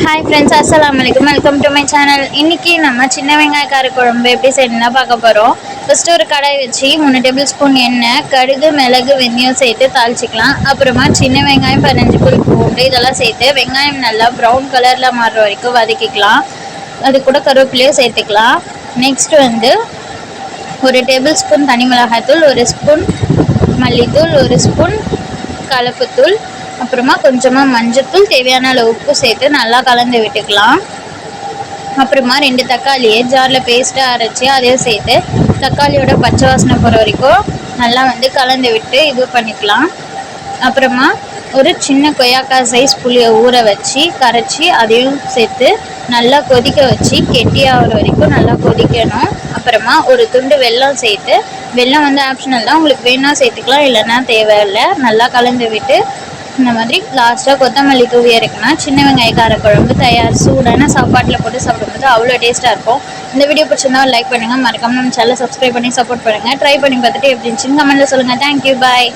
hi friends अस्सलाम वालेकुम welcome to my channel इनकी நம்ம சின்ன வெங்காய கார குழம்பு எப்படி செய்யணும்னா பார்க்க போறோம் ஃபர்ஸ்ட் ஒரு கடாய் வச்சு 3 டேபிள் ஸ்பூன் எண்ணெய் கடுகு மிளகு வெந்தயம் சேர்த்து தாளிச்சிக்கலாம் அப்புறமா சின்ன வெங்காயம் 15 பல் பூண்டு இதெல்லாம் சேர்த்து வெங்காயம் நல்லா ப்ரௌன் கலர்ல மாறுற வரைக்கும் வதக்கிக்கலாம் அது கூட கருவேப்பிலையை சேர்த்துக்கலாம் நெக்ஸ்ட் வந்து ஒரு டேபிள் ஸ்பூன் தனி மிளகாய்த்தூள் ஒரு ஸ்பூன் மல்லித்தூள் ஒரு ஸ்பூன் கலப்புத்தூள் அப்புறமா கொஞ்சமாக மஞ்சத்தூள் தேவையான அளவு உப்பு சேர்த்து நல்லா கலந்து விட்டுக்கலாம் அப்புறமா 2 தக்காளியை ஜாரில் பேஸ்ட்டாக அரைச்சி அதையும் சேர்த்து தக்காளியோட பச்சை வாசனை போகிற வரைக்கும் நல்லா வந்து கலந்து விட்டு இது பண்ணிக்கலாம் அப்புறமா ஒரு சின்ன கொய்யாக்காய் சைஸ் புளியை ஊற வச்சு கரைச்சி அதையும் சேர்த்து நல்லா கொதிக்க வச்சு கெட்டியாகிற வரைக்கும் நல்லா கொதிக்கணும் அப்புறமா ஒரு துண்டு வெல்லம் சேர்த்து வெல்லம் வந்து ஆப்ஷனல் தான் உங்களுக்கு வேணா சேர்த்துக்கலாம் இல்லைன்னா தேவையில்லை நல்லா கலந்து விட்டு இந்த மாதிரி லாஸ்ட்டாக கொத்தமல்லி தூவி இருக்குன்னா சின்ன வெங்காய கார குழம்பு தயார் சூடான சாப்பாட்டில் போட்டு சாப்பிடும்போது அவ்வளோ டேஸ்ட்டாக இருக்கும் இந்த வீடியோ பிடிச்சிருந்தா லைக் பண்ணுங்கள் மறக்காம நம்ம சேனலை சப்ஸ்கிரைப் பண்ணி சப்போர்ட் பண்ணுங்கள் ட்ரை பண்ணி பார்த்துட்டு எப்படி இருந்துச்சுன்னு கமெண்ட்டில் சொல்லுங்கள் தேங்க்யூ பாய்